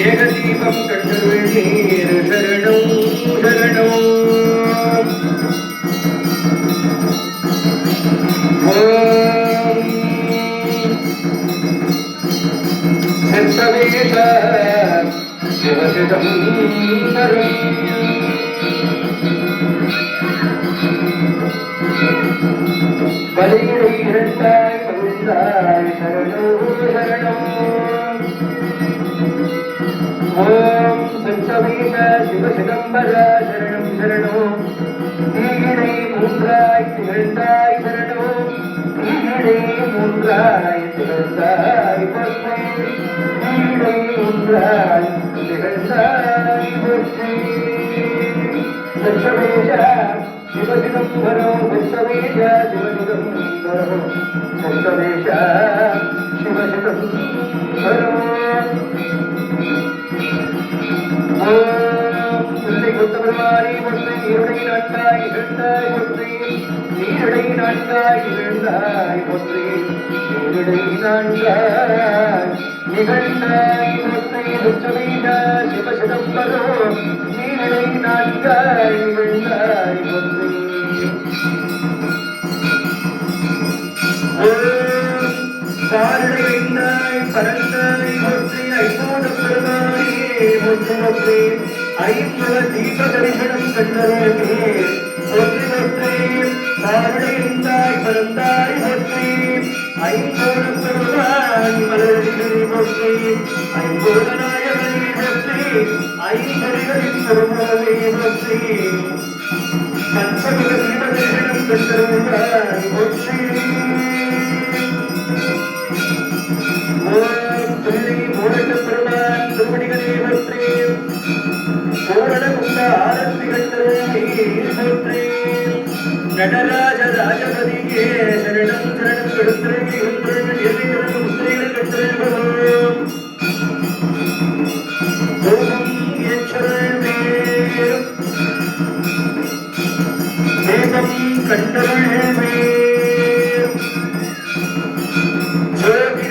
ஏகதீபம் கண்டருள் நீர் சரணம் சரணம் சத்ரவேஷ சிவசிதம்பரம் பலியிடை இரண்டாய் பகுந்தாய் சரணம் சரணம் ஓம் சத்ரவேஷ சிவசிதம்பர சரணம் சரணம் தீயிடை மூன்றாய் திகழ்ந்தாய் சரணம் தீயிடை மூன்றாய் திகழ்ந்தாய் பற்றி தீயிடை மூன்றாய் திகழ்ந்தாய் பற்றி சத்ரவேஷ சிவசிதம்பரோ சத்ரவேஷ சிவசிதம்பரோ சத்ரவேஷ சிவசிதம்பரோ பெருமாறி ஒன்று நீருடை நாட்டாய் இகழ்ந்தாய் ஒற்றி நீருடை நாட்டாய் இகழ்ந்தாய் ஒற்றி நீருடை நாட்டாய் நிகழ்ந்தாய் ஒற்றி உச்சவீட சிவசிதம்பரோ நீருடை நாட்டாய் இகழ்ந்தாய் ஒற்றி பாருடை வைந்தாய் பரந்தாய் ஒற்றி ஐம்பூத பெருமாறியே ஒன்று ஒற்றி ஐம்புல தீப தரிசனம் கண்டருளே ஒற்றி ஒற்றி பாருடை வைந்தாய் பரந்தாய் ஒற்றி ஐம்பூத பெருமான் மலர்களை ஒற்றி ஐம்பூத நாயகனை ஒற்றி ஐம்பொறிகளின் பெருமாளை ஒற்றி பஞ்சமுக தீப தரிசனம் கண்டருளாய் ஒற்றி மூரட்ட பெருமான் திருவடிகளை ஒற்றி பூரண குண்ட ஆரத்திகள் போற்றி நடராஜ ராஜபதியே சரணம் சரணம் கெடுத்திரவி ஒன்றுகள் எல்லைகளுக்கு முத்திரைகள் கட்டல்களும் ஓம் ஈஸ்வரமே தேவம் கண்டருள்மே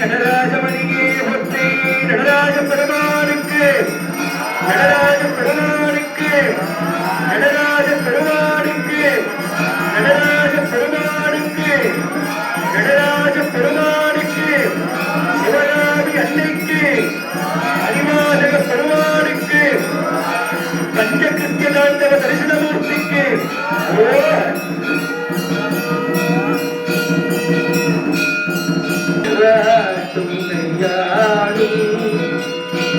நடராஜமணியே ஒற்றி நடராஜ பெருமானுக்கு நடராஜ பெருமானுக்கு நடராஜ பெருமானுக்கு நடராஜ பெருமானுக்கு நடராஜ பெருமானுக்கு சிவகாமி அன்னைக்கு அறிவாதக பெருமானுக்கு பஞ்சகிருத்திய தாண்டவ தரிசனமூர்த்திக்கு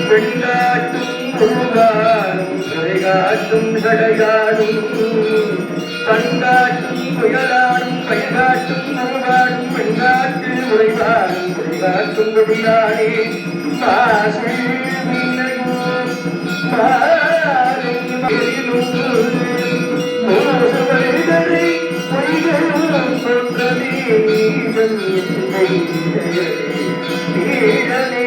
பெண்ணாட்டும் உருவானும் கரைகாட்டும் கடையாடும் கண்காட்டும் புயலானும் கைகாட்டும் உருவானும் பெண்ணாட்டு உறைவானும் குறைகாட்டும் கொடியானே பாசை மீனையும் பாலும் மோசவழிகளை பொய்களும் சொன்னதே நீரனே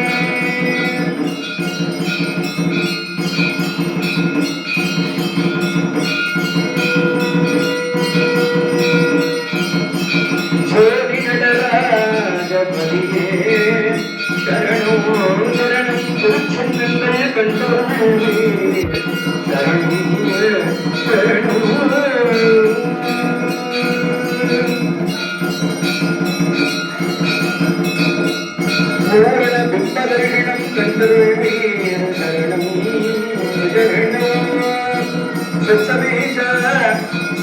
ஜோதி நடராஜபதியே சரணம் சரணம் திருச்செந்தங்கள் கண்டோமே சரணம் சரணம் பூரண பிம்பதரிடம் கண்டருள்மே சரணம் சரணம் சத்சவேஷ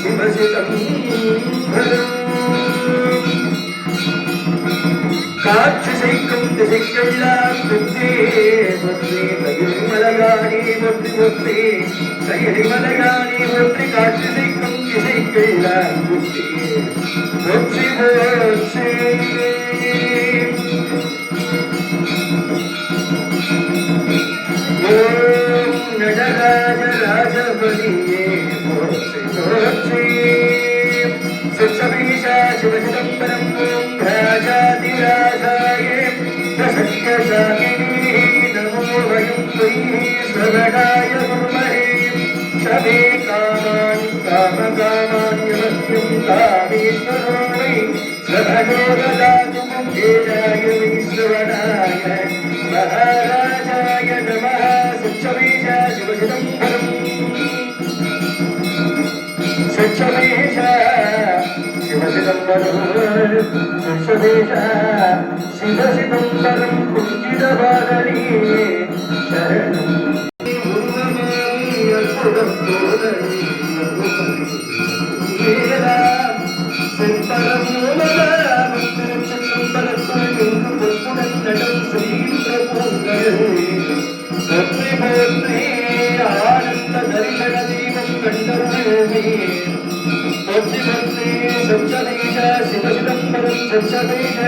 சிவசிதம்பரம் காட்சி செய்க்கும் திசைக்கெல்லாம் புத்தே ஒற்றி கயிறு மலையானே ஒற்றி ஒற்றி கயிறு மலையானே ஒற்றி காட்சி செய்க்கும் திசைக்கெல்லாம் புத்தே ஒற்றி ஒற்றி ஓம் நடராஜ ராஜபதியே போற்றி போற்றி சத்சவேஷ சிவசிதம்பரம் ஓம் ராஜாதிராஜாயே பிரசன்னசாகினே நமோ வயம் வை ஸ்ரவணாய குர்மஹே சமே காமான் காமகாமான்யமத்யம் காமேஸ்வரோ வை ஸ்ரவணோ ததாது முகேராய வை ஸ்ரவ சிதம்பரம் சுட்சமேஷ சிவசிதம்பரம் சுட்சமேஷ சிவசிதம்பரம் குஞ்சிதபாதனி சரணம் உருவமாமி அற்புதம் தோதனி செம்பரம் மூலமாமி திருச்சிதம்பரத்துள் நின்று பொற்புடன் நடம் செய்கின்ற பூங்கள் போற்றி போற்றி ஆனந்த தரிசன தீபம் கண்டருளே போற்றி போற்றி சச்சதேஷ சிவசிதம்பரம் சச்சதேஷ